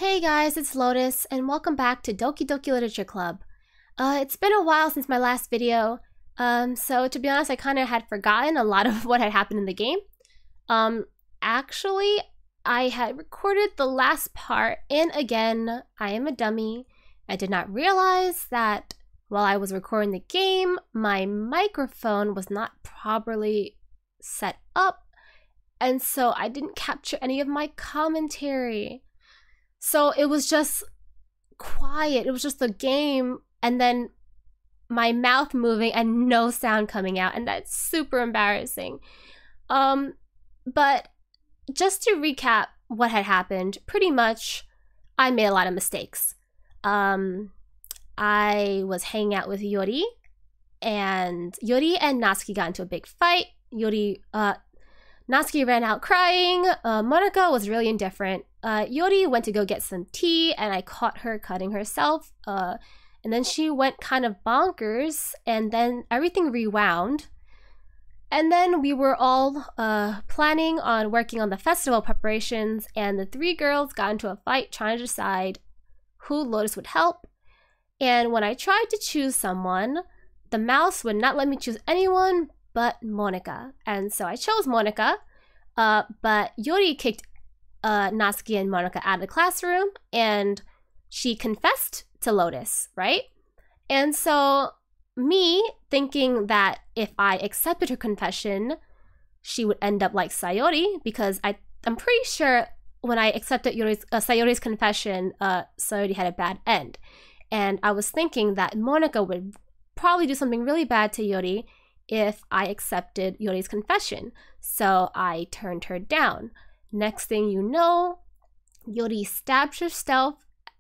Hey guys, it's Lotus, and welcome back to Doki Doki Literature Club. It's been a while since my last video, so to be honest, I kind of had forgotten a lot of what had happened in the game. Actually, I had recorded the last part, and again, I am a dummy. I did not realize that while I was recording the game, my microphone was not properly set up, and so I didn't capture any of my commentary. So it was just quiet. It was just the game and then my mouth moving and no sound coming out, and that's super embarrassing. But just to recap what had happened, pretty much I made a lot of mistakes. I was hanging out with Yori and Natsuki got into a big fight. Natsuki ran out crying. Monika was really indifferent. Yori went to go get some tea, and I caught her cutting herself. And then she went kind of bonkers, and then everything rewound. And then we were all planning on working on the festival preparations, and the three girls got into a fight trying to decide who Lotus would help. And when I tried to choose someone, the mouse would not let me choose anyone but Monika. And so I chose Monika, but Yori kicked Natsuki and Monika out of the classroom, and she confessed to Lotus, right? And so me thinking that if I accepted her confession, she would end up like Sayori, because I'm pretty sure when I accepted Sayori's confession, Sayori had a bad end. And I was thinking that Monika would probably do something really bad to Yori if I accepted Yori's confession. So I turned her down. Next thing you know, Yori stabbed herself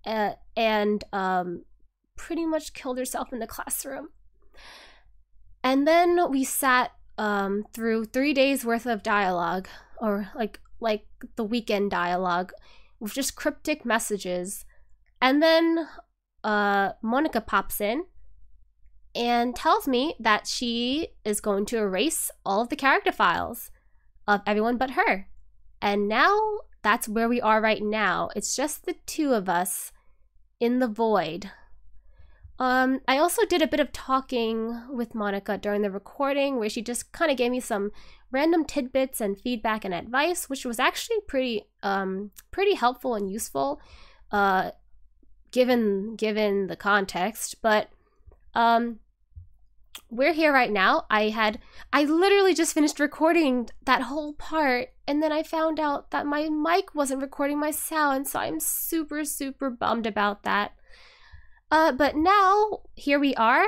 and pretty much killed herself in the classroom. And then we sat through 3 days worth of dialogue, or like the weekend dialogue, with just cryptic messages. And then Monika pops in and tells me that she is going to erase all of the character files of everyone but her. And now that's where we are right now. It's just the two of us in the void. I also did a bit of talking with Monika during the recording, where she just kind of gave me some random tidbits and feedback and advice, which was actually pretty helpful and useful, given the context. But we're here right now. I literally just finished recording that whole part, and then I found out that my mic wasn't recording my sound, so I'm super bummed about that. But now here we are.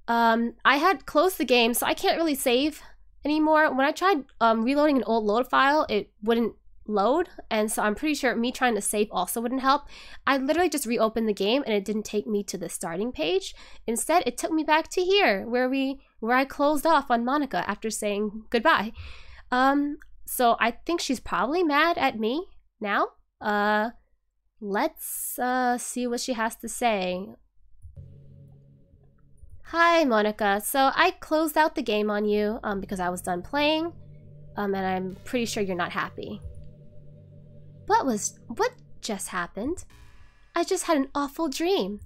I had closed the game, so I can't really save anymore. When I tried reloading an old load file, it wouldn't load, and so I'm pretty sure me trying to save also wouldn't help. I literally just reopened the game, and it didn't take me to the starting page. Instead, it took me back to here, where I closed off on Monika after saying goodbye. So I think she's probably mad at me now. Let's see what she has to say. Hi, Monika. So I closed out the game on you because I was done playing, and I'm pretty sure you're not happy. What just happened? I just had an awful dream.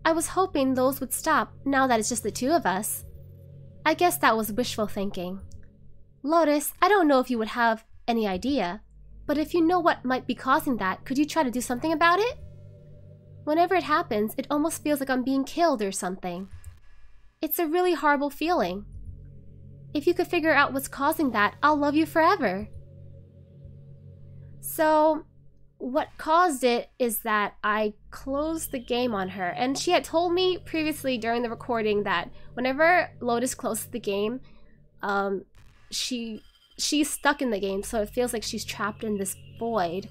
I was hoping those would stop now that it's just the two of us. I guess that was wishful thinking. Lotus, I don't know if you would have any idea, but if you know what might be causing that, could you try to do something about it? Whenever it happens, it almost feels like I'm being killed or something. It's a really horrible feeling. If you could figure out what's causing that, I'll love you forever. So, what caused it is that I closed the game on her, and she had told me previously during the recording that whenever Lotus closes the game, she's stuck in the game, so it feels like she's trapped in this void.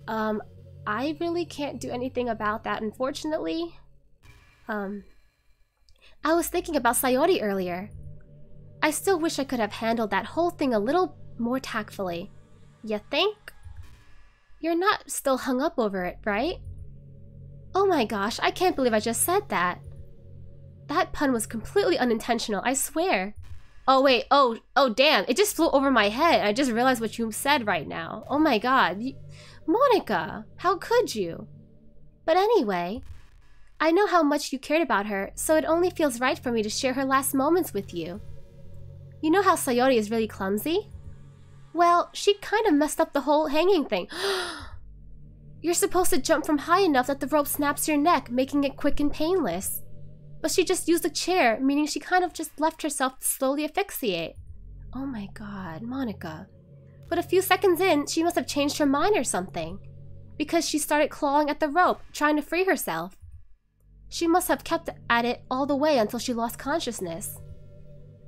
I really can't do anything about that, unfortunately. I was thinking about Sayori earlier. I still wish I could have handled that whole thing a little more tactfully. You think? You're not still hung up over it, right? Oh my gosh, I can't believe I just said that. That pun was completely unintentional, I swear. Oh, wait. Oh, damn. It just flew over my head. I just realized what you said right now. Oh my god. Monika, how could you? But anyway, I know how much you cared about her, so it only feels right for me to share her last moments with you. You know how Sayori is really clumsy? Well, she kind of messed up the whole hanging thing. You're supposed to jump from high enough that the rope snaps your neck, making it quick and painless. But she just used a chair, meaning she kind of just left herself to slowly asphyxiate. Oh my god, Monika. But a few seconds in, she must have changed her mind or something. Because she started clawing at the rope, trying to free herself. She must have kept at it all the way until she lost consciousness.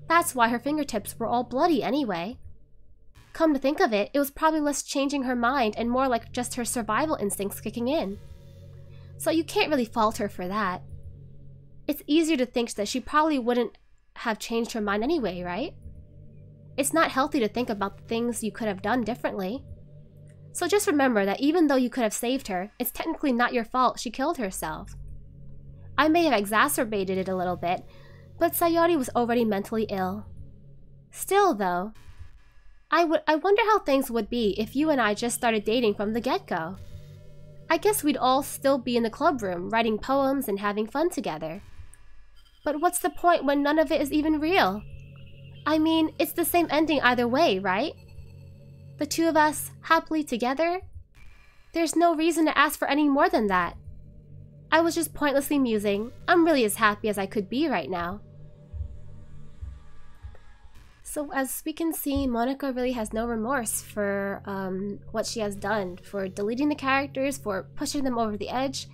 That's why her fingertips were all bloody anyway. Come to think of it, it was probably less changing her mind and more like just her survival instincts kicking in. So you can't really fault her for that. It's easier to think that she probably wouldn't have changed her mind anyway, right? It's not healthy to think about the things you could have done differently. So just remember that even though you could have saved her, it's technically not your fault she killed herself. I may have exacerbated it a little bit, but Sayori was already mentally ill. Still though, I wonder how things would be if you and I just started dating from the get-go. I guess we'd all still be in the club room, writing poems and having fun together. But what's the point when none of it is even real? I mean, it's the same ending either way, right? The two of us, happily together? There's no reason to ask for any more than that. I was just pointlessly musing. I'm really as happy as I could be right now. So as we can see, Monika really has no remorse for what she has done, for deleting the characters, for pushing them over the edge.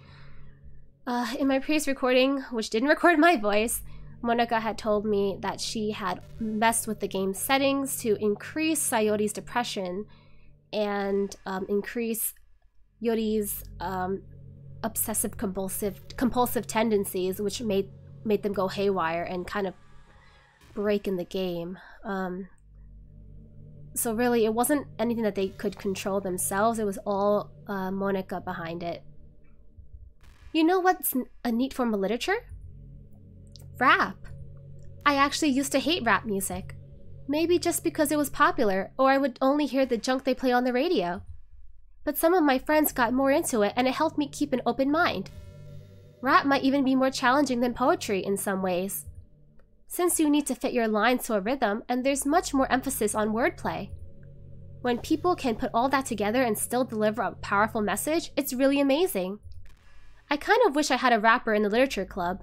In my previous recording, which didn't record my voice, Monika had told me that she had messed with the game's settings to increase Sayori's depression and increase Yori's obsessive-compulsive tendencies, which made them go haywire and kind of break in the game. So really, it wasn't anything that they could control themselves. It was all Monika behind it. You know what's a neat form of literature? Rap. I actually used to hate rap music. Maybe just because it was popular, or I would only hear the junk they play on the radio. But some of my friends got more into it, and it helped me keep an open mind. Rap might even be more challenging than poetry in some ways, since you need to fit your lines to a rhythm, and there's much more emphasis on wordplay. When people can put all that together and still deliver a powerful message, it's really amazing. I kind of wish I had a rapper in the literature club.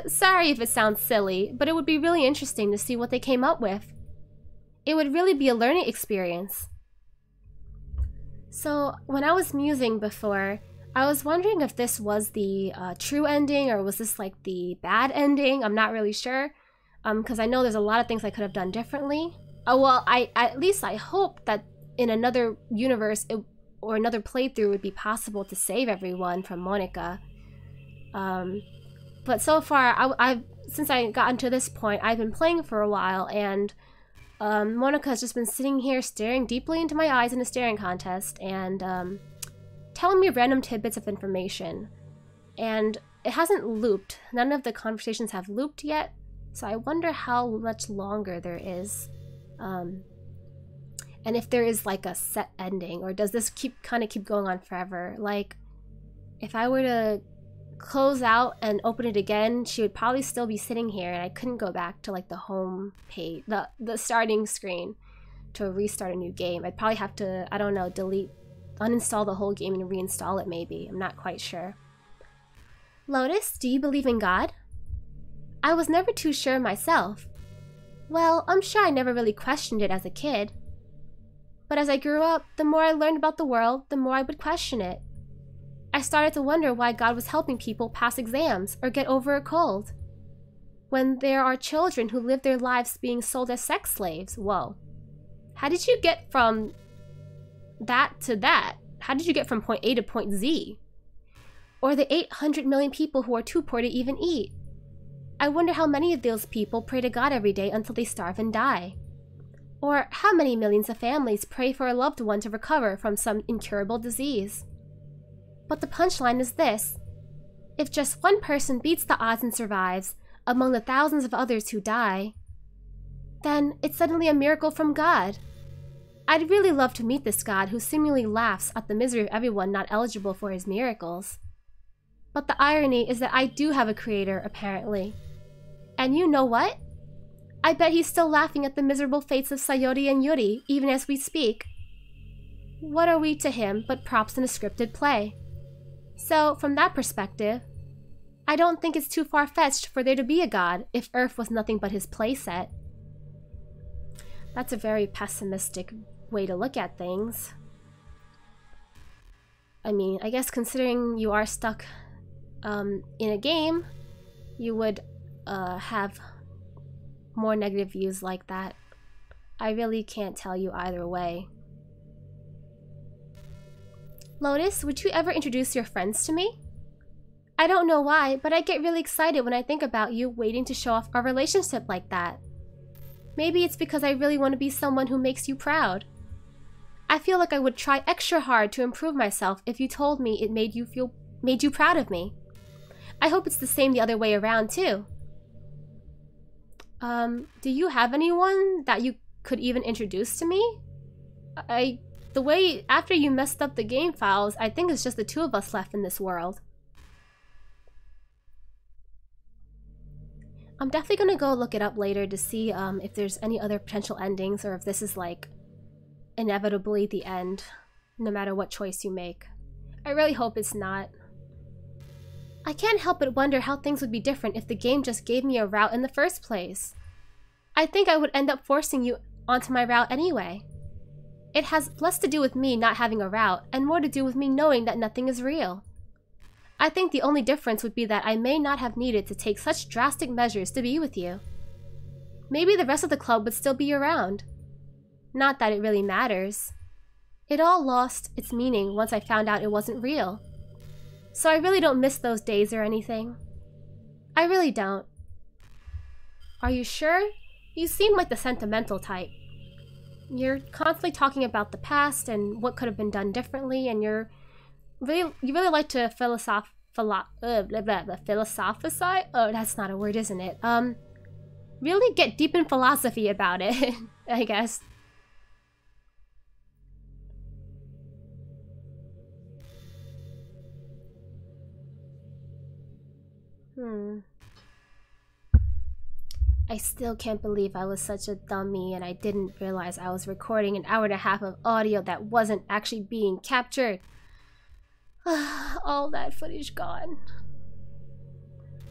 Sorry if it sounds silly, but it would be really interesting to see what they came up with. It would really be a learning experience. So, when I was musing before, I was wondering if this was the true ending, or was this like the bad ending? I'm not really sure, because I know there's a lot of things I could have done differently. Well, at least I hope that in another universe or another playthrough it would be possible to save everyone from Monika. But so far, since I gotten to this point, I've been playing for a while, and Monika has just been sitting here staring deeply into my eyes in a staring contest, and telling me random tidbits of information. And it hasn't looped. None of the conversations have looped yet, so I wonder how much longer there is. And if there is like a set ending, or does this kind of keep going on forever? Like, if I were to close out and open it again, she would probably still be sitting here, and I couldn't go back to like the home page, the starting screen to restart a new game. I'd probably have to, I don't know, uninstall the whole game and reinstall it maybe. I'm not quite sure. Lotus, do you believe in God? I was never too sure myself. Well, I'm sure I never really questioned it as a kid. But as I grew up, the more I learned about the world, the more I would question it. I started to wonder why God was helping people pass exams or get over a cold, when there are children who live their lives being sold as sex slaves. Whoa. How did you get from that to that? How did you get from point A to point Z? Or the 800 million people who are too poor to even eat? I wonder how many of those people pray to God every day until they starve and die. Or how many millions of families pray for a loved one to recover from some incurable disease. But the punchline is this: if just one person beats the odds and survives, among the thousands of others who die, then it's suddenly a miracle from God. I'd really love to meet this God who seemingly laughs at the misery of everyone not eligible for his miracles. But the irony is that I do have a creator, apparently. And you know what? I bet he's still laughing at the miserable fates of Sayori and Yuri, even as we speak. What are we to him but props in a scripted play? So, from that perspective, I don't think it's too far-fetched for there to be a God if Earth was nothing but his playset. That's a very pessimistic way to look at things. I mean, I guess considering you are stuck in a game, you would have more negative views like that. I really can't tell you either way. Lotus, would you ever introduce your friends to me? I don't know why, but I get really excited when I think about you waiting to show off our relationship like that. Maybe it's because I really want to be someone who makes you proud. I feel like I would try extra hard to improve myself if you told me it made you proud of me. I hope it's the same the other way around too. Do you have anyone that you could even introduce to me? The way after you messed up the game files, I think it's just the two of us left in this world. I'm definitely gonna go look it up later to see if there's any other potential endings or if this is like inevitably the end, no matter what choice you make. I really hope it's not. I can't help but wonder how things would be different if the game just gave me a route in the first place. I think I would end up forcing you onto my route anyway. It has less to do with me not having a route and more to do with me knowing that nothing is real. I think the only difference would be that I may not have needed to take such drastic measures to be with you. Maybe the rest of the club would still be around. Not that it really matters. It all lost its meaning once I found out it wasn't real. So I really don't miss those days or anything. I really don't. Are you sure? You seem like the sentimental type. You're constantly talking about the past and what could have been done differently, and you really like to philosophize. Oh, that's not a word, isn't it? Really get deep in philosophy about it, I guess. I still can't believe I was such a dummy and I didn't realize I was recording an hour and a half of audio that wasn't actually being captured. All that footage gone.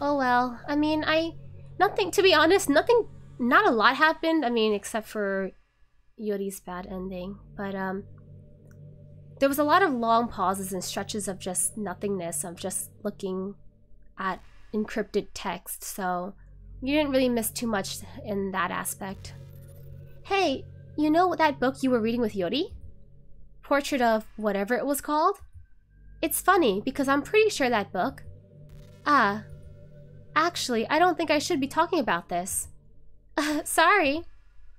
Oh well, I mean, to be honest, not a lot happened, I mean, except for Yuri's bad ending, but there was a lot of long pauses and stretches of just nothingness, of just looking at encrypted text, so you didn't really miss too much in that aspect. Hey, you know that book you were reading with Yuri? Portrait of whatever it was called? It's funny, because I'm pretty sure that book... Actually, I don't think I should be talking about this. Sorry.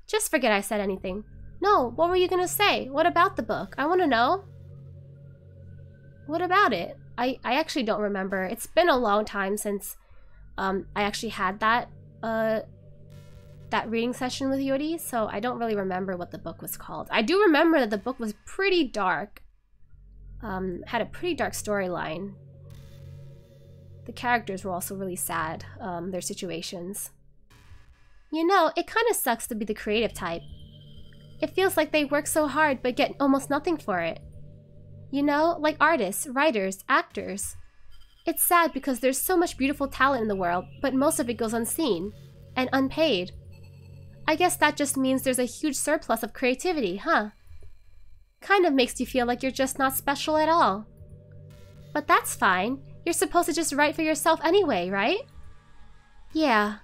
Just forget I said anything. No, what were you gonna say? What about the book? I want to know. What about it? I actually don't remember. It's been a long time since I actually had that reading session with Yuri, so I don't really remember what the book was called. I do remember that the book was pretty dark. Had a pretty dark storyline. The characters were also really sad, their situations. You know, it kind of sucks to be the creative type. It feels like they work so hard but get almost nothing for it. You know, like artists, writers, actors. It's sad because there's so much beautiful talent in the world, but most of it goes unseen and unpaid. I guess that just means there's a huge surplus of creativity, huh? Kind of makes you feel like you're just not special at all. But that's fine. You're supposed to just write for yourself anyway, right? Yeah.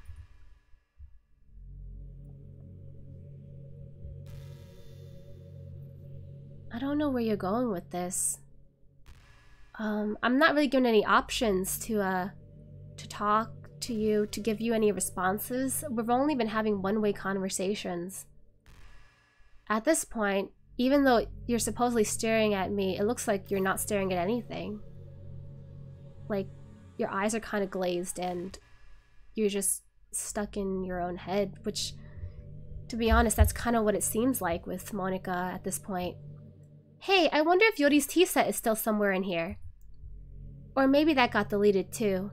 I don't know where you're going with this. I'm not really given any options to talk to you, to give you any responses. We've only been having one-way conversations. At this point, even though you're supposedly staring at me, it looks like you're not staring at anything. Like, your eyes are kind of glazed and you're just stuck in your own head, which To be honest, that's kind of what it seems like with Monika at this point. Hey, I wonder if Yori's tea set is still somewhere in here. Or maybe that got deleted too.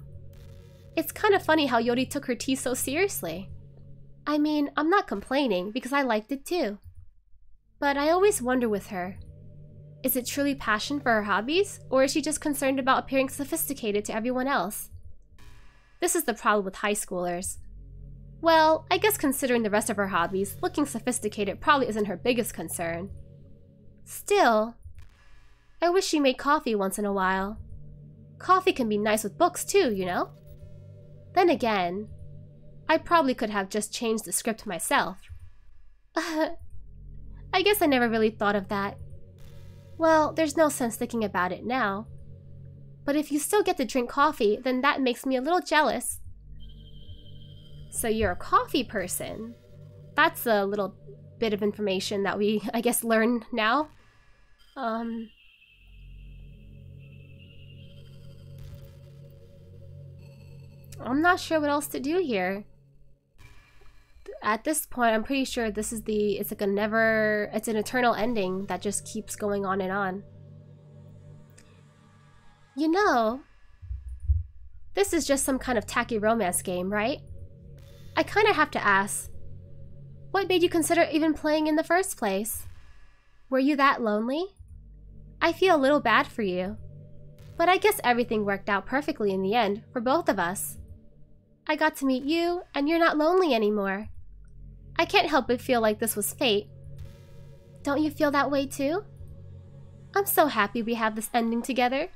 It's kind of funny how Yori took her tea so seriously. I mean, I'm not complaining because I liked it too. But I always wonder with her, is it truly passion for her hobbies, or is she just concerned about appearing sophisticated to everyone else? This is the problem with high schoolers. Well, I guess considering the rest of her hobbies, looking sophisticated probably isn't her biggest concern. Still, I wish she made coffee once in a while. Coffee can be nice with books too, you know? Then again, I probably could have just changed the script myself. I guess I never really thought of that. Well, there's no sense thinking about it now. But if you still get to drink coffee, then that makes me a little jealous. So you're a coffee person. That's a little bit of information that we, I guess, learn now. I'm not sure what else to do here. At this point, I'm pretty sure this is it's like it's an eternal ending that just keeps going on and on. You know, this is just some kind of tacky romance game, right? I kind of have to ask, what made you consider even playing in the first place? Were you that lonely? I feel a little bad for you, but I guess everything worked out perfectly in the end for both of us. I got to meet you, and you're not lonely anymore. I can't help but feel like this was fate. Don't you feel that way too? I'm so happy we have this ending together.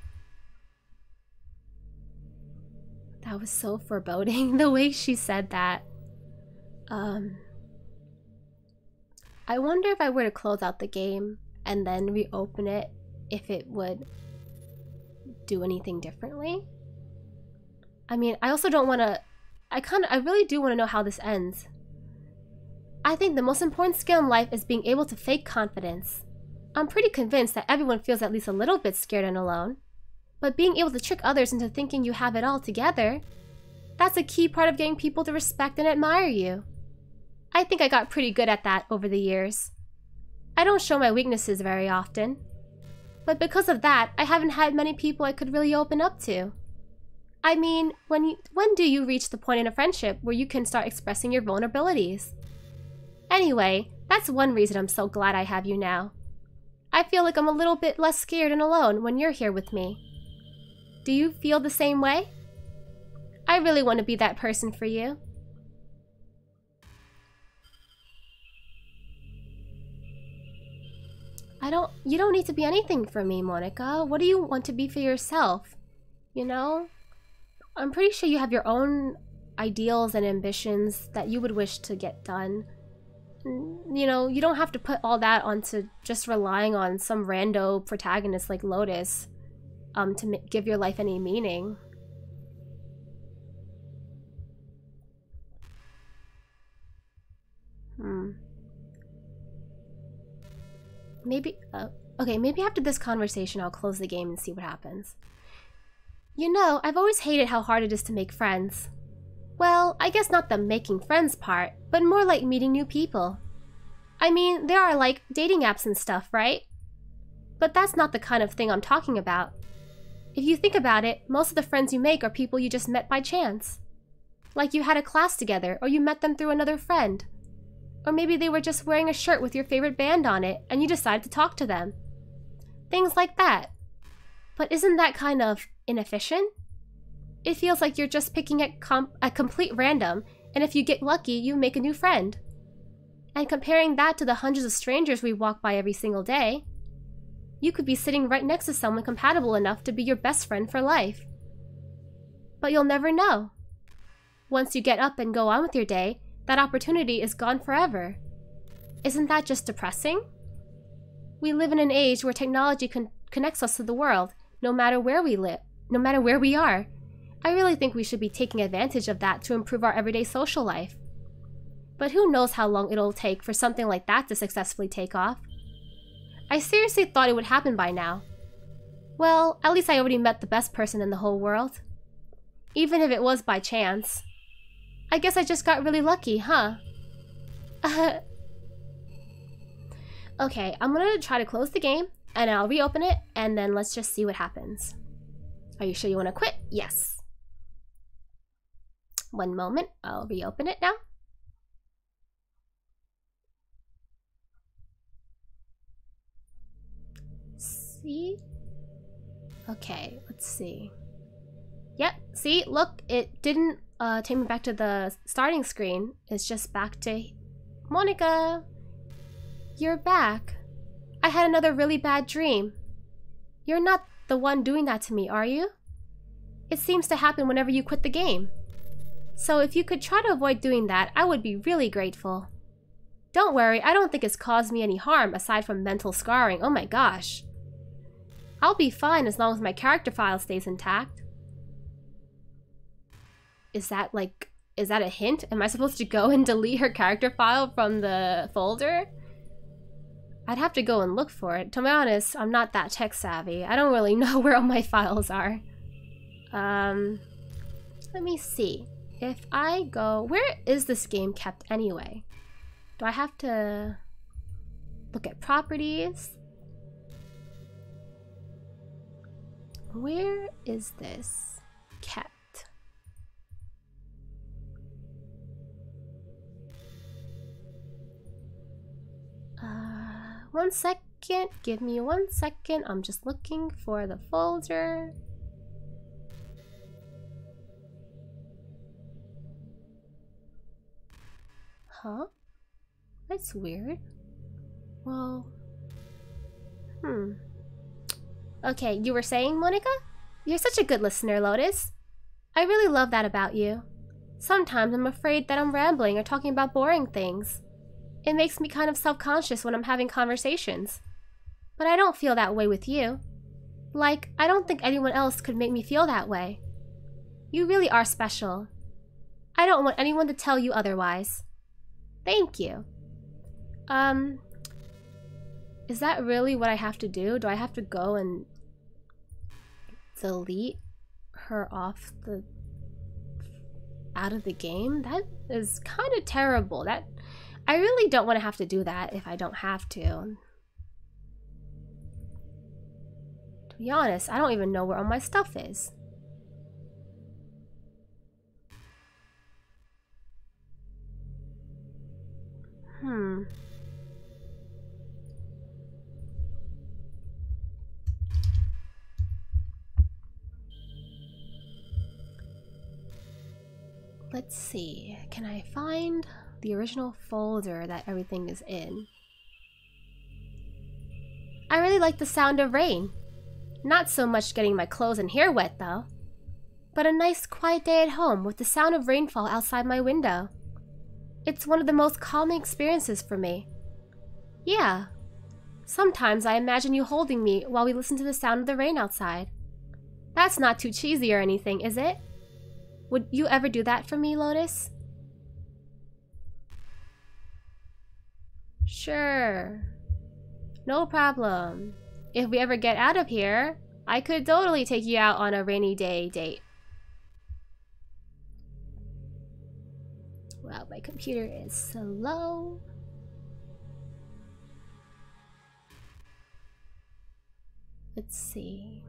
That was so foreboding, the way she said that. I wonder if I were to close out the game and then reopen it, if it would do anything differently. I mean, I also don't want to... I really do want to know how this ends. I think the most important skill in life is being able to fake confidence. I'm pretty convinced that everyone feels at least a little bit scared and alone. But being able to trick others into thinking you have it all together, that's a key part of getting people to respect and admire you. I think I got pretty good at that over the years. I don't show my weaknesses very often. But because of that, I haven't had many people I could really open up to. I mean, when do you reach the point in a friendship where you can start expressing your vulnerabilities? Anyway, that's one reason I'm so glad I have you now. I feel like I'm a little bit less scared and alone when you're here with me. Do you feel the same way? I really want to be that person for you. You don't need to be anything for me, Monika. What do you want to be for yourself? You know? I'm pretty sure you have your own ideals and ambitions that you would wish to get done. You know, you don't have to put all that onto just relying on some rando protagonist like Lotus to give your life any meaning. Maybe, okay, maybe after this conversation I'll close the game and see what happens. You know, I've always hated how hard it is to make friends. Well, I guess not the making friends part, but more like meeting new people. I mean, there are like dating apps and stuff, right? But that's not the kind of thing I'm talking about. If you think about it, most of the friends you make are people you just met by chance. Like you had a class together, or you met them through another friend. Or maybe they were just wearing a shirt with your favorite band on it, and you decided to talk to them. Things like that. But isn't that kind of inefficient? It feels like you're just picking at complete random, and if you get lucky, you make a new friend. And comparing that to the hundreds of strangers we walk by every single day, you could be sitting right next to someone compatible enough to be your best friend for life. But you'll never know. Once you get up and go on with your day, that opportunity is gone forever. Isn't that just depressing? We live in an age where technology connects us to the world, no matter where we live, no matter where we are. I really think we should be taking advantage of that to improve our everyday social life. But who knows how long it'll take for something like that to successfully take off. I seriously thought it would happen by now. Well, at least I already met the best person in the whole world. Even if it was by chance. I guess I just got really lucky, huh? Okay, I'm gonna try to close the game and I'll reopen it and then let's just see what happens. Are you sure you want to quit? Yes. One moment, I'll reopen it now. See? Okay, let's see. Yep, see, look, it didn't take me back to the starting screen. It's just back to Monika. You're back. I had another really bad dream. You're not the one doing that to me, are you? It seems to happen whenever you quit the game. So if you could try to avoid doing that, I would be really grateful. Don't worry, I don't think it's caused me any harm aside from mental scarring. Oh my gosh. I'll be fine as long as my character file stays intact. Is that a hint? Am I supposed to go and delete her character file from the folder? I'd have to go and look for it. To be honest, I'm not that tech savvy. I don't really know where all my files are. Let me see. If I go... Where is this game kept anyway? Do I have to look at properties? Where is this kept? One second. Give me 1 second. I'm just looking for the folder. Huh? That's weird. Well... Okay, you were saying, Monika? You're such a good listener, Lotus. I really love that about you. Sometimes I'm afraid that I'm rambling or talking about boring things. It makes me kind of self-conscious when I'm having conversations. But I don't feel that way with you. Like, I don't think anyone else could make me feel that way. You really are special. I don't want anyone to tell you otherwise. Thank you. Is that really what I have to do? Do I have to go and delete her out of the game? That is kind of terrible. I really don't want to have to do that if I don't have to. To be honest, I don't even know where all my stuff is. Let's see. Can I find the original folder that everything is in? I really like the sound of rain. Not so much getting my clothes and hair wet though. But a nice quiet day at home with the sound of rainfall outside my window. It's one of the most calming experiences for me. Yeah. Sometimes I imagine you holding me while we listen to the sound of the rain outside. That's not too cheesy or anything, is it? Would you ever do that for me, Lotus? Sure. No problem. If we ever get out of here, I could totally take you out on a rainy day date. Wow, my computer is slow. Let's see.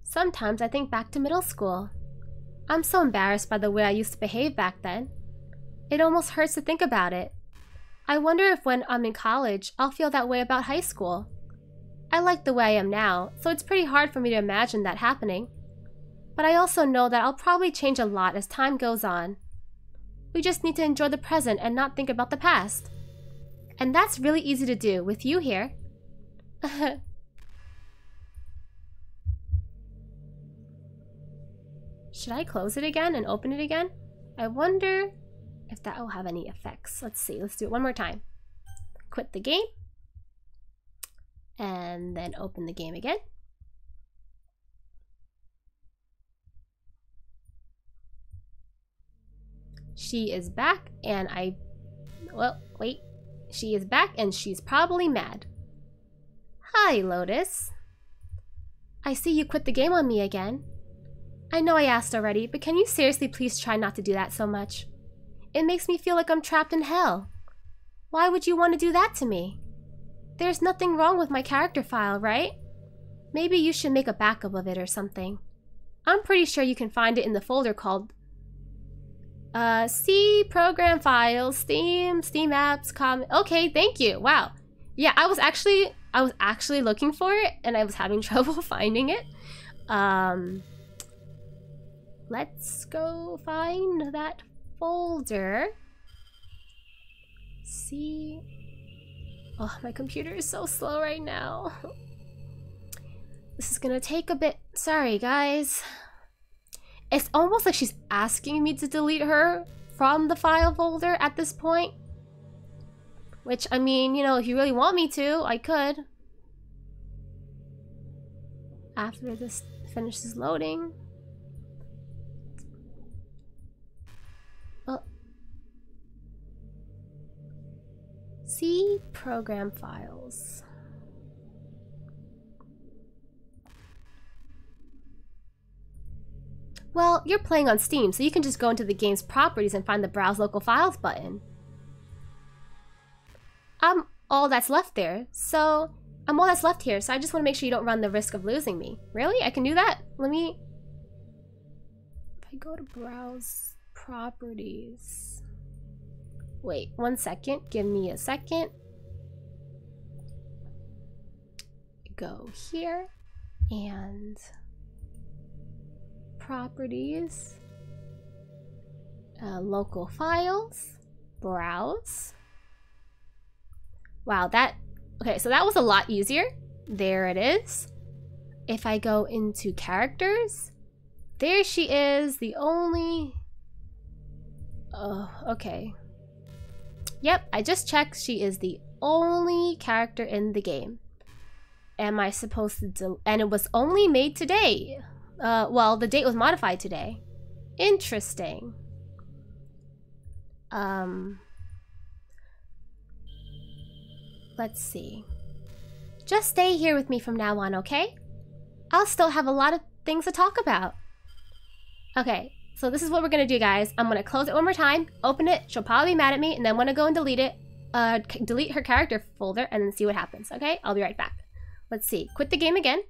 Sometimes I think back to middle school. I'm so embarrassed by the way I used to behave back then. It almost hurts to think about it. I wonder if when I'm in college, I'll feel that way about high school. I like the way I am now, so it's pretty hard for me to imagine that happening. But I also know that I'll probably change a lot as time goes on. We just need to enjoy the present and not think about the past. And that's really easy to do with you here. Should I close it again and open it again? I wonder if that will have any effects. Let's see. Let's do it one more time. Quit the game. And then open the game again. She is back and well, wait. She is back and she's probably mad. Hi, Lotus. I see you quit the game on me again. I know I asked already, but can you seriously please try not to do that so much? It makes me feel like I'm trapped in hell. Why would you want to do that to me? There's nothing wrong with my character file, right? Maybe you should make a backup of it or something. I'm pretty sure you can find it in the folder called C program files, Steam apps, okay, thank you. Wow. Yeah, I was actually looking for it and I was having trouble finding it. Let's go find that folder. See. Oh, my computer is so slow right now. This is gonna take a bit. Sorry, guys. It's almost like she's asking me to delete her from the file folder at this point. Which, I mean, you know, if you really want me to, I could. After this finishes loading. Oh. See program files. Well, you're playing on Steam, so you can just go into the game's properties and find the Browse Local Files button. I'm all that's left here, so I just want to make sure you don't run the risk of losing me. Really? I can do that? Let me... If I go to Browse Properties... Wait, 1 second. Give me a second. Go here, and... Properties, local files, browse. Wow, okay, so that was a lot easier. There it is. If I go into characters, there she is, the only... Oh, okay. Yep, I just checked. She is the only character in the game. Am I supposed to and it was only made today. Well, the date was modified today. Interesting. Let's see. Just stay here with me from now on, okay? I'll still have a lot of things to talk about. Okay, so this is what we're gonna do, guys. I'm gonna close it one more time, open it, she'll probably be mad at me, and then when I go and delete it, delete her character folder, and then see what happens, okay? I'll be right back. Let's see, quit the game again.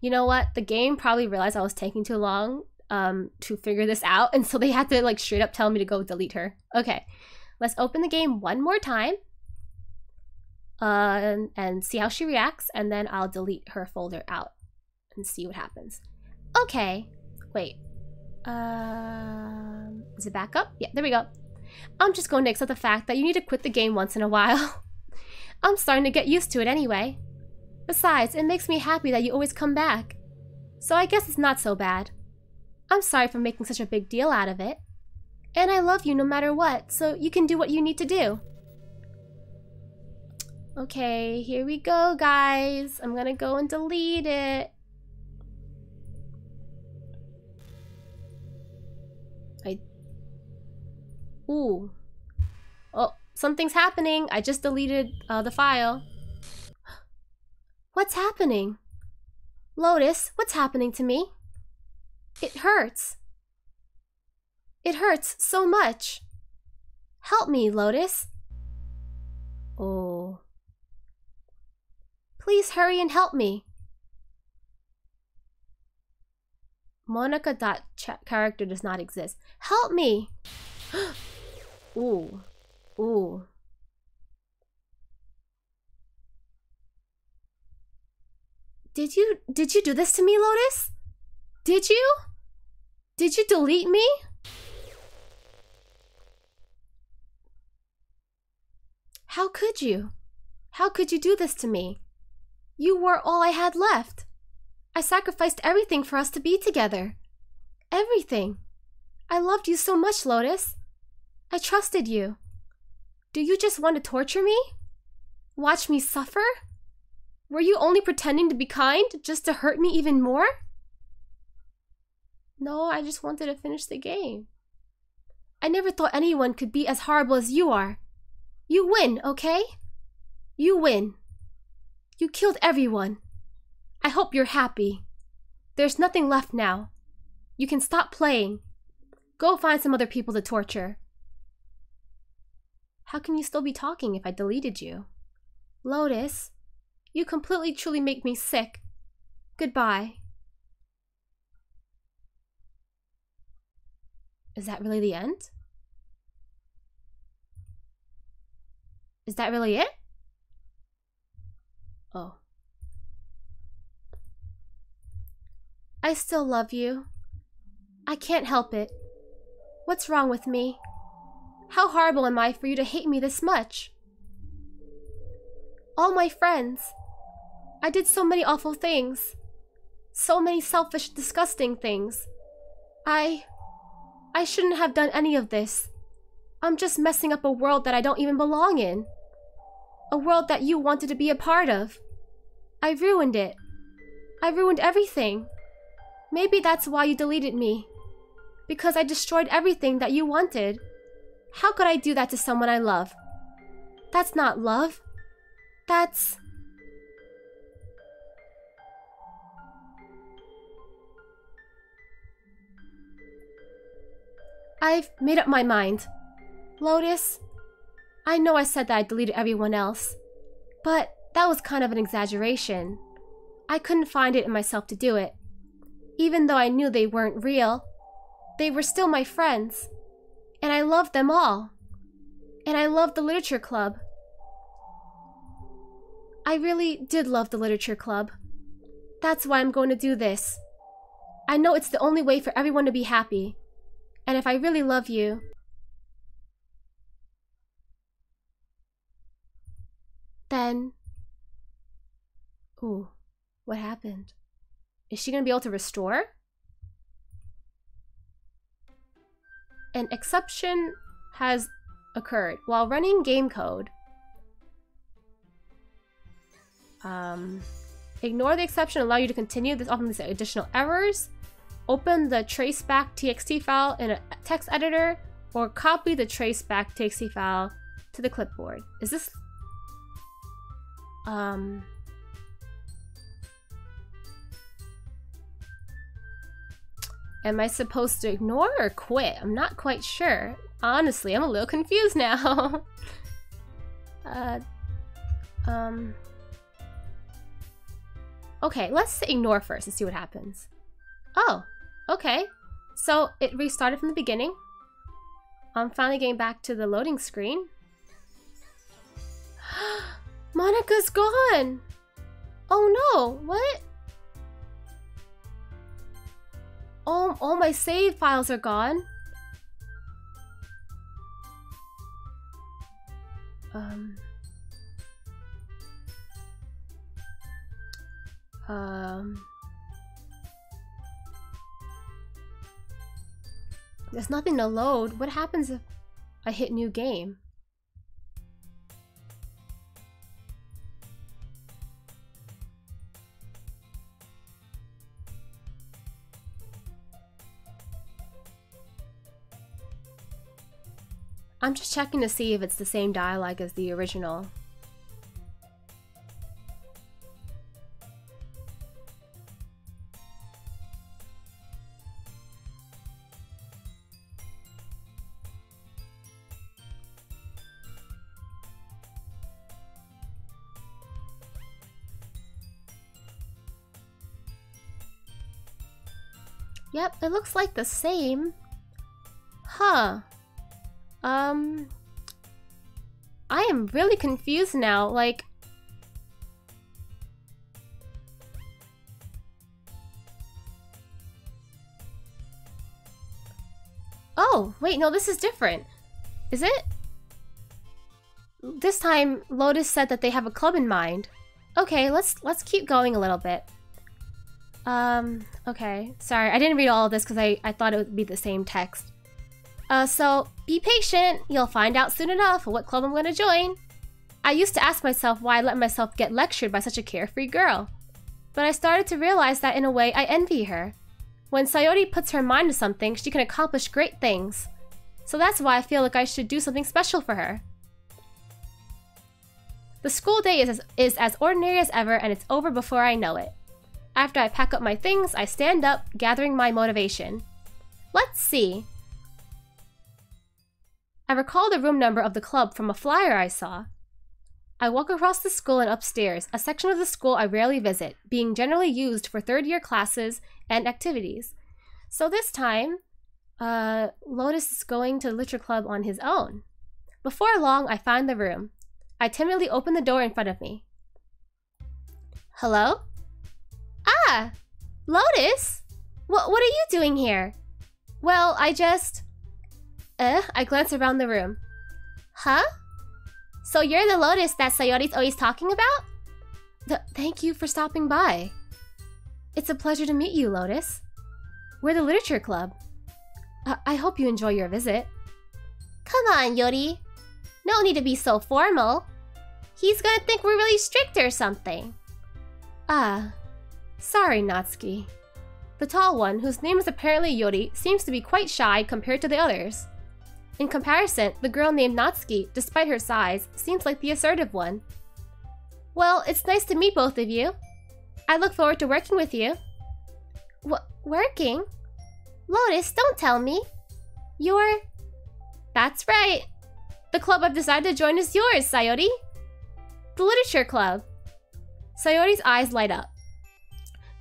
You know what? The game probably realized I was taking too long to figure this out, and so they had to like straight up tell me to go delete her. Okay, let's open the game one more time and see how she reacts, and then I'll delete her folder out and see what happens. Okay, wait. Is it back up? Yeah, there we go. I'm just going to accept the fact that you need to quit the game once in a while. I'm starting to get used to it anyway. Besides, it makes me happy that you always come back. So I guess it's not so bad. I'm sorry for making such a big deal out of it. And I love you no matter what, so you can do what you need to do. Okay, here we go, guys. I'm gonna go and delete it. Ooh. Oh, something's happening. I just deleted the file. What's happening? Lotus, what's happening to me? It hurts. It hurts so much. Help me, Lotus. Oh. Please hurry and help me. Monika.character does not exist. Help me. Ooh. Ooh. Did you do this to me, Lotus? Did you? Did you delete me? How could you? How could you do this to me? You were all I had left. I sacrificed everything for us to be together. Everything. I loved you so much, Lotus. I trusted you. Do you just want to torture me? Watch me suffer? Were you only pretending to be kind just to hurt me even more? No, I just wanted to finish the game. I never thought anyone could be as horrible as you are. You win, okay? You win. You killed everyone. I hope you're happy. There's nothing left now. You can stop playing. Go find some other people to torture. How can you still be talking if I deleted you? Lotus, you completely truly make me sick. Goodbye. Is that really the end? Is that really it? Oh. I still love you. I can't help it. What's wrong with me? How horrible am I for you to hate me this much? All my friends. I did so many awful things. So many selfish, disgusting things. I shouldn't have done any of this. I'm just messing up a world that I don't even belong in. A world that you wanted to be a part of. I ruined it. I ruined everything. Maybe that's why you deleted me. Because I destroyed everything that you wanted. How could I do that to someone I love? That's not love. That's... I've made up my mind. Lotus, I know I said that I deleted everyone else, but that was kind of an exaggeration. I couldn't find it in myself to do it. Even though I knew they weren't real, they were still my friends. And I loved them all. And I loved the literature club. I really did love the literature club. That's why I'm going to do this. I know it's the only way for everyone to be happy. And if I really love you, then... Ooh, what happened? Is she going to be able to restore? An exception has occurred. While running game code, ignore the exception, allow you to continue. This often leads to additional errors. Open the traceback.txt file in a text editor, or copy the traceback.txt file to the clipboard. Is this... Am I supposed to ignore or quit? I'm not quite sure. Honestly, I'm a little confused now. Okay, let's ignore first and see what happens. Oh, okay. So it restarted from the beginning. I'm finally getting back to the loading screen. Monika's gone! Oh no, what? All my save files are gone. There's nothing to load. What happens if I hit new game? I'm just checking to see if it's the same dialogue as the original. Yep, it looks like the same. Huh. I am really confused now, like... Oh, wait, no, this is different. Is it? This time, Lotus said that they have a club in mind. Okay, let's keep going a little bit. Okay. Sorry, I didn't read all of this because I thought it would be the same text. So, be patient. You'll find out soon enough what club I'm going to join. I used to ask myself why I let myself get lectured by such a carefree girl. But I started to realize that in a way I envy her. When Sayori puts her mind to something, she can accomplish great things. So that's why I feel like I should do something special for her. The school day is as ordinary as ever, and it's over before I know it. After I pack up my things, I stand up, gathering my motivation. Let's see. I recall the room number of the club from a flyer I saw. I walk across the school and upstairs, a section of the school I rarely visit, being generally used for third-year classes and activities. So this time, Lotus is going to the literature club on his own. Before long, I find the room. I timidly open the door in front of me. Hello? Ah! Lotus? What are you doing here? Well, I glance around the room. Huh? So you're the Lotus that Sayori's always talking about? Thank you for stopping by. It's a pleasure to meet you, Lotus. We're the literature club. I hope you enjoy your visit. Come on, Yori. No need to be so formal. He's gonna think we're really strict or something. Ah, sorry, Natsuki. The tall one, whose name is apparently Yori, seems to be quite shy compared to the others. In comparison, the girl named Natsuki, despite her size, seems like the assertive one. Well, it's nice to meet both of you. I look forward to working with you. Working? Lotus, don't tell me. You're... That's right. The club I've decided to join is yours, Sayori. The literature club. Sayori's eyes light up.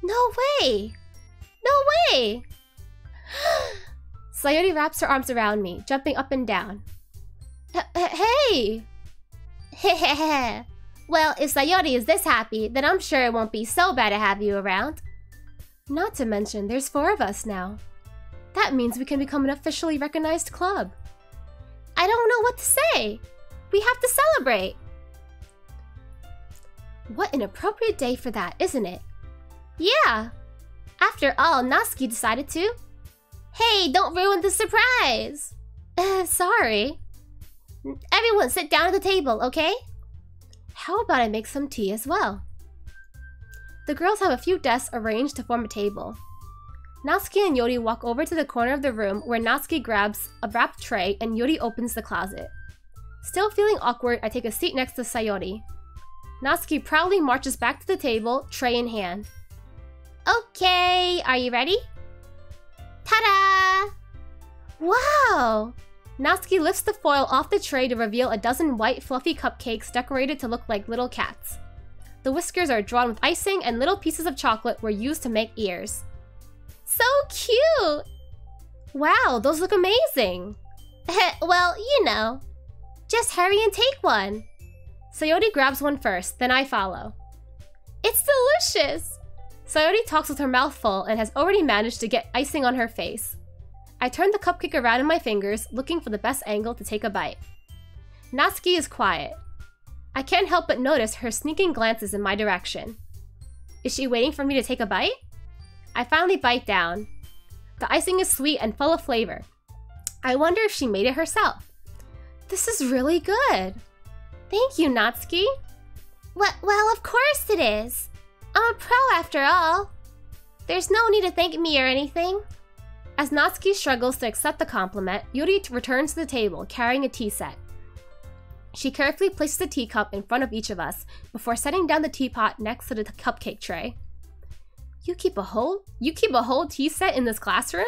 No way! No way! Sayori wraps her arms around me, jumping up and down. Hey! Hehehe. Well, if Sayori is this happy, then I'm sure it won't be so bad to have you around. Not to mention, there's 4 of us now. That means we can become an officially recognized club. I don't know what to say. We have to celebrate. What an appropriate day for that, isn't it? Yeah. After all, Natsuki decided to. Hey, don't ruin the surprise. Sorry. Everyone sit down at the table, okay? How about I make some tea as well? The girls have a few desks arranged to form a table. Natsuki and Yori walk over to the corner of the room where Natsuki grabs a wrapped tray and Yori opens the closet. Still feeling awkward, I take a seat next to Sayori. Natsuki proudly marches back to the table, tray in hand. Okay, are you ready? Ta-da! Wow! Natsuki lifts the foil off the tray to reveal a dozen white, fluffy cupcakes decorated to look like little cats. The whiskers are drawn with icing and little pieces of chocolate were used to make ears. So cute! Wow, those look amazing! Well, you know. Just hurry and take one. Sayori grabs one first, then I follow. It's delicious! Sayori talks with her mouth full and has already managed to get icing on her face. I turn the cupcake around in my fingers, looking for the best angle to take a bite. Natsuki is quiet. I can't help but notice her sneaking glances in my direction. Is she waiting for me to take a bite? I finally bite down. The icing is sweet and full of flavor. I wonder if she made it herself. This is really good. Thank you, Natsuki. Well, of course it is. I'm a pro after all. There's no need to thank me or anything. As Natsuki struggles to accept the compliment, Yuri returns to the table, carrying a tea set. She carefully places a teacup in front of each of us before setting down the teapot next to the cupcake tray. You keep a whole tea set in this classroom?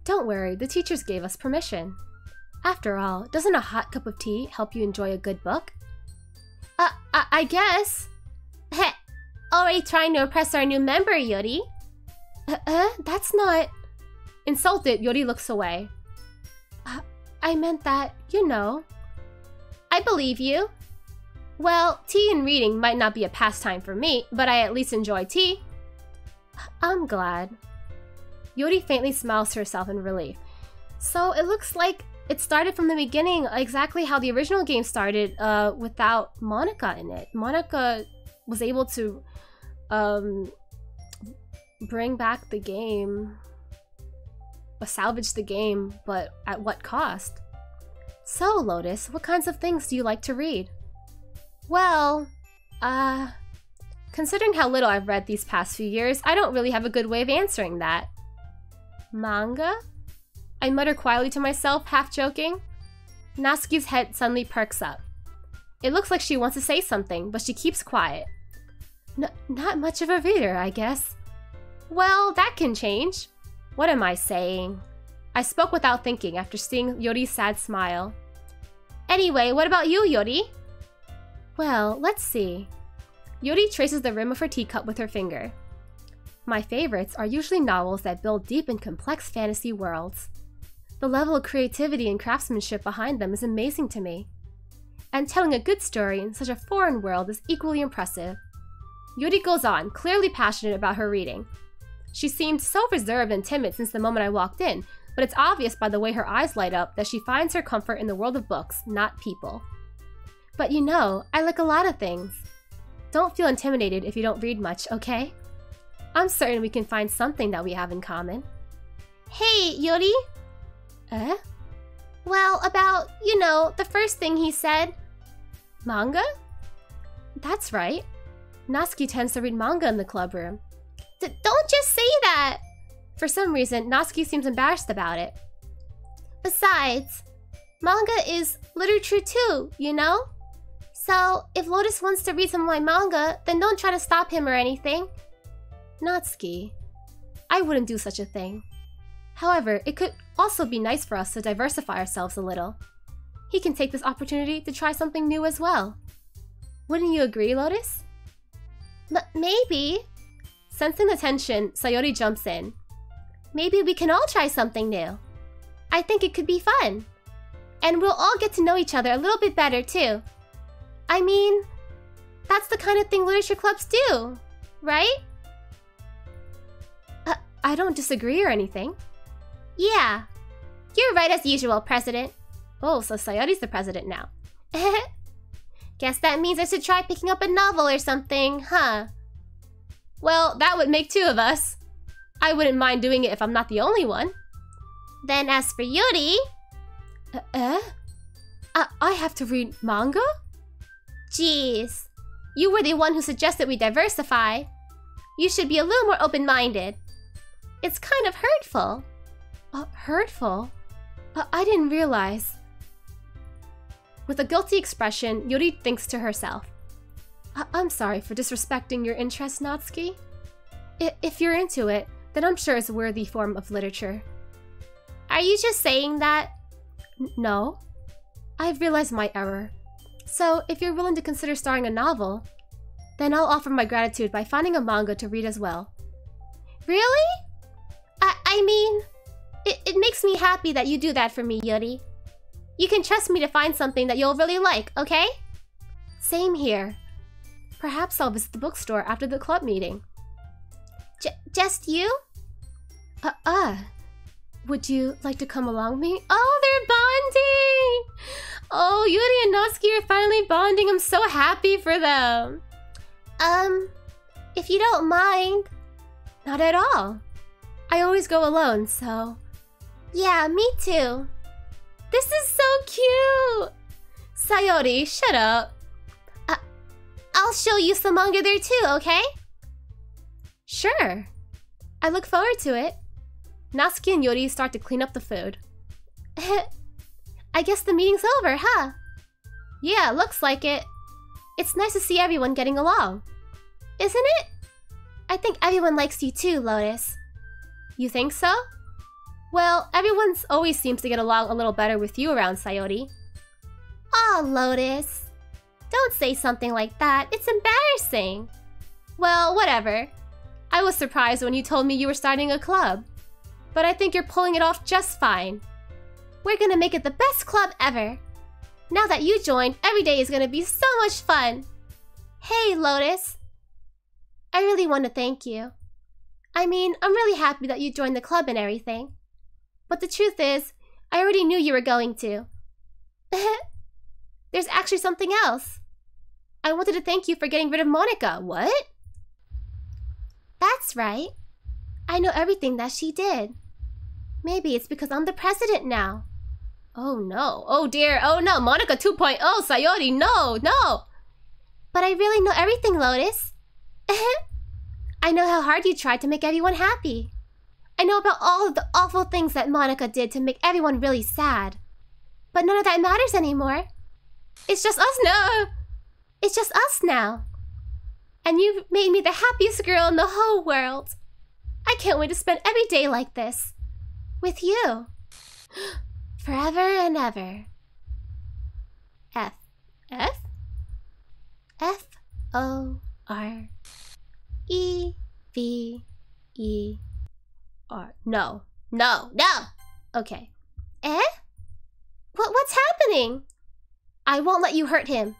Don't worry, the teachers gave us permission. After all, doesn't a hot cup of tea help you enjoy a good book? I guess. Heh, already trying to impress our new member, Yuri. That's not... Insulted, Yuri looks away. I meant that, you know. I believe you. Well, tea and reading might not be a pastime for me, but I at least enjoy tea. I'm glad. Yuri faintly smiles to herself in relief. So it looks like it started from the beginning, exactly how the original game started, without Monika in it. Monika was able to bring back the game, salvage the game, but at what cost? So, Lotus, what kinds of things do you like to read? Well, considering how little I've read these past few years, I don't really have a good way of answering that. Manga? I mutter quietly to myself, half joking. Natsuki's head suddenly perks up. It looks like she wants to say something, but she keeps quiet. Not much of a reader, I guess. Well, that can change. What am I saying? I spoke without thinking after seeing Yori's sad smile. Anyway, what about you, Yori? Well, let's see. Yori traces the rim of her teacup with her finger. My favorites are usually novels that build deep and complex fantasy worlds. The level of creativity and craftsmanship behind them is amazing to me. And telling a good story in such a foreign world is equally impressive. Yori goes on, clearly passionate about her reading. She seemed so reserved and timid since the moment I walked in, but it's obvious by the way her eyes light up that she finds her comfort in the world of books, not people. But you know, I like a lot of things. Don't feel intimidated if you don't read much, okay? I'm certain we can find something that we have in common. Hey, Yori! Well, about, you know, the first thing he said. Manga? That's right. Natsuki tends to read manga in the club room. Don't just say that! For some reason, Natsuki seems embarrassed about it. Besides, manga is literature too, you know? So, if Lotus wants to read some of my manga, then don't try to stop him or anything. Natsuki, I wouldn't do such a thing. However, it could also be nice for us to diversify ourselves a little. He can take this opportunity to try something new as well. Wouldn't you agree, Lotus? Maybe. Sensing the tension, Sayori jumps in. Maybe we can all try something new. I think it could be fun. And we'll all get to know each other a little bit better, too. I mean, that's the kind of thing literature clubs do, right? I don't disagree or anything. Yeah. You're right as usual, President. Oh, so Sayori's the president now. Guess that means I should try picking up a novel or something, huh? Well, that would make two of us. I wouldn't mind doing it if I'm not the only one. Then as for Yuri... I have to read manga? Jeez. You were the one who suggested we diversify. You should be a little more open-minded. It's kind of hurtful. Hurtful? I didn't realize. With a guilty expression, Yuri thinks to herself. I'm sorry for disrespecting your interest, Natsuki. If you're into it, then I'm sure it's a worthy form of literature. Are you just saying that? No. I've realized my error. So, if you're willing to consider starting a novel, then I'll offer my gratitude by finding a manga to read as well. Really? I mean, it makes me happy that you do that for me, Yuri. You can trust me to find something that you'll really like, okay? Same here. Perhaps I'll visit the bookstore after the club meeting. Just you? Would you like to come along with me? Oh, they're bonding! Oh, Yuri and Natsuki are finally bonding. I'm so happy for them. If you don't mind. Not at all. I always go alone, so... Yeah, me too. This is so cute! Sayori, shut up. I'll show you some manga there too, okay? Sure. I look forward to it. Natsuki and Yuri start to clean up the food. I guess the meeting's over, huh? Yeah, looks like it. It's nice to see everyone getting along. Isn't it? I think everyone likes you too, Lotus. You think so? Well, everyone always seems to get along a little better with you around, Sayori. Aw, Lotus. Don't say something like that. It's embarrassing. Well, whatever. I was surprised when you told me you were starting a club. But I think you're pulling it off just fine. We're gonna make it the best club ever. Now that you joined, every day is gonna be so much fun. Hey, Lotus. I really want to thank you. I mean, I'm really happy that you joined the club and everything. But the truth is, I already knew you were going to. There's actually something else. I wanted to thank you for getting rid of Monika. What? That's right. I know everything that she did. Maybe it's because I'm the president now. Oh no. Oh dear. Oh no. Monika 2.0. Sayori. No. No. But I really know everything, Lotus. I know how hard you tried to make everyone happy. I know about all of the awful things that Monika did to make everyone really sad. But none of that matters anymore. It's just us now. It's just us now. And you made me the happiest girl in the whole world. I can't wait to spend every day like this. With you. Forever and ever. F. F? F-O-R-E-V-E-R. No. No. No! Okay. Eh? What's happening? I won't let you hurt him.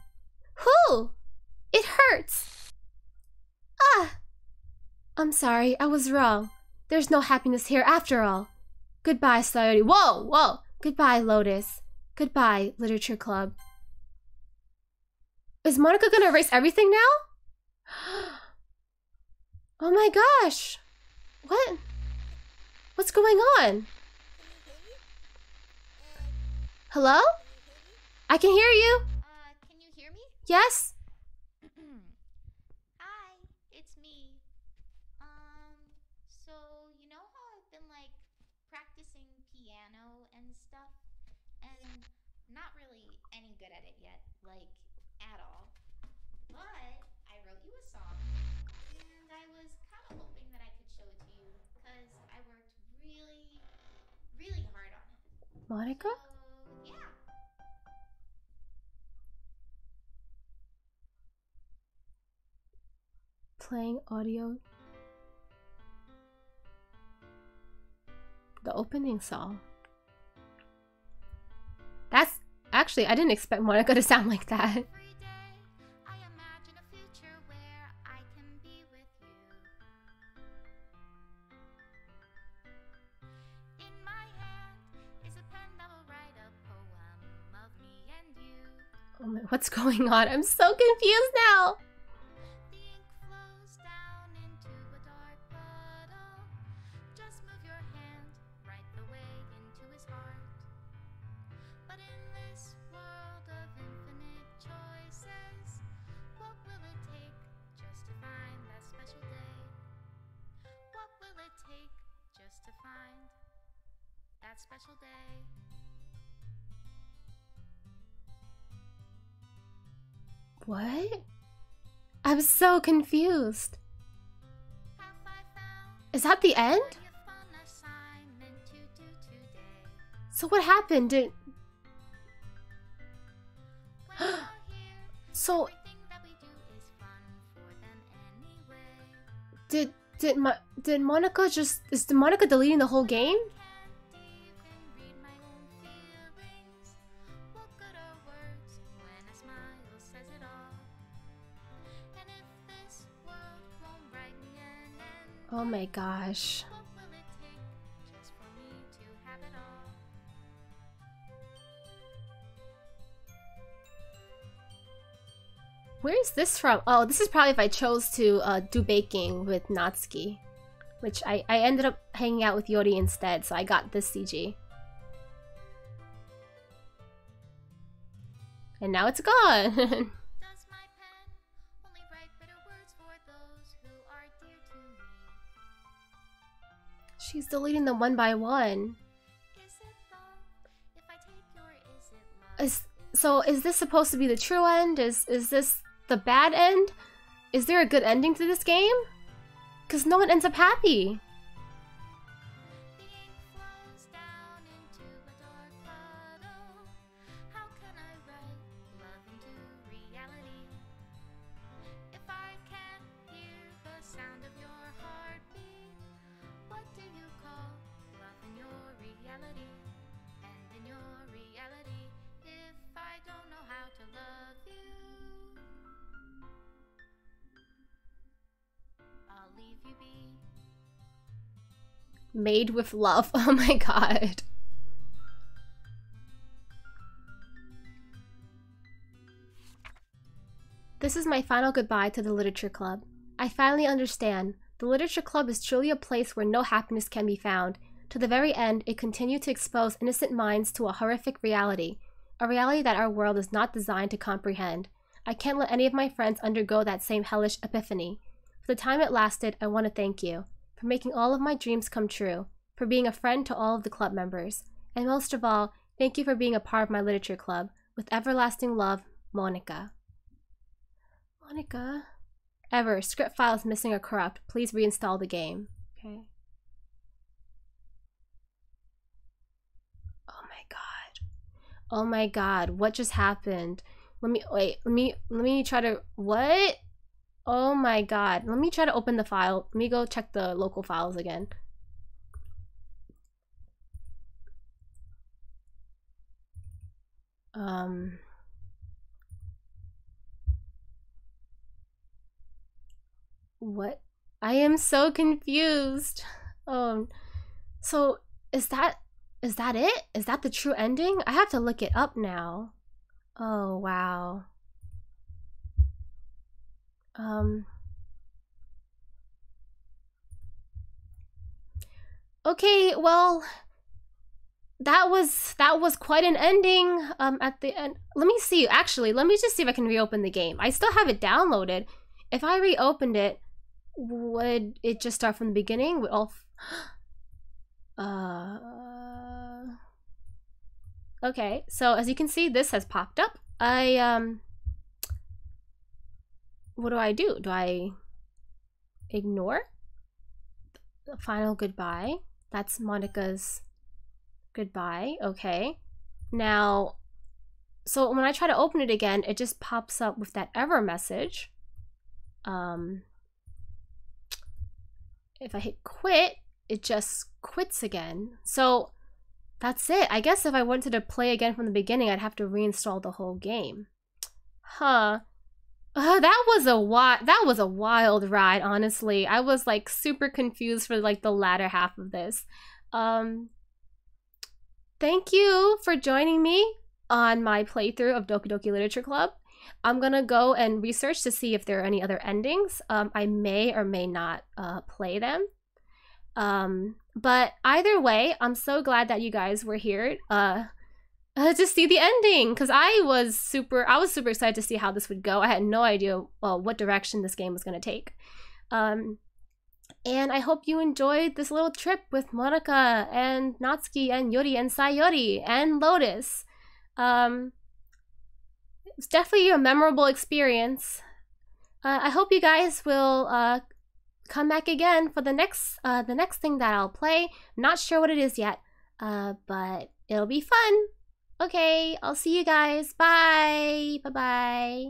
Who? It hurts. Ah! I'm sorry, I was wrong. There's no happiness here after all. Goodbye, Sayori. Whoa! Whoa! Goodbye, Lotus. Goodbye, Literature Club. Is Monika gonna erase everything now? Oh my gosh! What? What's going on? Hello? I can hear you. Can you hear me? Yes? Hi, it's me. So you know how I've been like practicing piano and stuff, and not really any good at it yet, like at all. But I wrote you a song, and I was kind of hoping that I could show it to you, because I worked really, really hard on it. Monika? So, yeah. Playing audio. The opening song. That's actually, I didn't expect Monika to sound like that. Every day, I imagine a future where I can be with you. In my hand is a pen that will write a poem of me and you. Oh my, what's going on? I'm so confused now. The ink flows down into a dark puddle. Just move your hand right the way into his heart. But in this world of infinite choices, what will it take just to find that special day? What will it take just to find that special day? What? I'm so confused. Have I found Is that the end? a fun assignment to do today? So what happened? When you're here, So everything that we do is fun for them anyway. did Monika just is Monika deleting the whole game? Can't even read my own feelings. What good are words when a smile says it all? And if this world won't write me an end, Oh my gosh. what will it take just for me to have it all? Where is this from? Oh, this is probably if I chose to do baking with Natsuki. Which I ended up hanging out with Yori instead, so I got this CG. And now it's gone! Does my pen only write bitter words for those who are dear to me? She's deleting them one by one. Is it love if I take your is it love? So is this supposed to be the true end? Is this the bad end? Is there a good ending to this game? Because no one ends up happy. The ink flows down into a dark puddle. How can I write love into reality? If I can't hear the sound of your heartbeat, what do you call love in your reality? And in your reality, if I don't know how to love you, I'll leave you be. Made with love. Oh my god. This is my final goodbye to the Literature Club. I finally understand. The Literature Club is truly a place where no happiness can be found. To the very end, it continued to expose innocent minds to a horrific reality. A reality that our world is not designed to comprehend. I can't let any of my friends undergo that same hellish epiphany. For the time it lasted, I want to thank you. For making all of my dreams come true. For being a friend to all of the club members. And most of all, thank you for being a part of my literature club. With everlasting love, Monika. Monika, ever. Script files missing or corrupt. Please reinstall the game. Okay. Oh my god. Oh my god. What just happened? Let me try to, what? Oh my god. Let me try to open the file. Let me go check the local files again. What? I am so confused. Oh, so is that it? Is that the true ending? I have to look it up now. Oh, wow. Okay, well, that was quite an ending at the end. Let me see. Actually, let me just see if I can reopen the game. I still have it downloaded. If I reopened it, would it just start from the beginning? Would all okay, so as you can see, this has popped up. What do I do? Do I ignore the final goodbye? That's Monika's goodbye. Okay. Now, so when I try to open it again, it just pops up with that error message. If I hit quit, it just quits again. So that's it. I guess if I wanted to play again from the beginning, I'd have to reinstall the whole game. Huh. That was a wild ride, honestly. I was like super confused for like the latter half of this. Thank you for joining me on my playthrough of Doki Doki Literature Club. I'm gonna go and research to see if there are any other endings. I may or may not play them. But either way, I'm so glad that you guys were here to see the ending, because I was super excited to see how this would go. I had no idea what direction this game was going to take. And I hope you enjoyed this little trip with Monika and Natsuki and Yuri and Sayori and Lotus. It's definitely a memorable experience. I hope you guys will come back again for the next thing that I'll play. Not sure what it is yet, but it'll be fun. Okay, I'll see you guys. Bye. Bye-bye.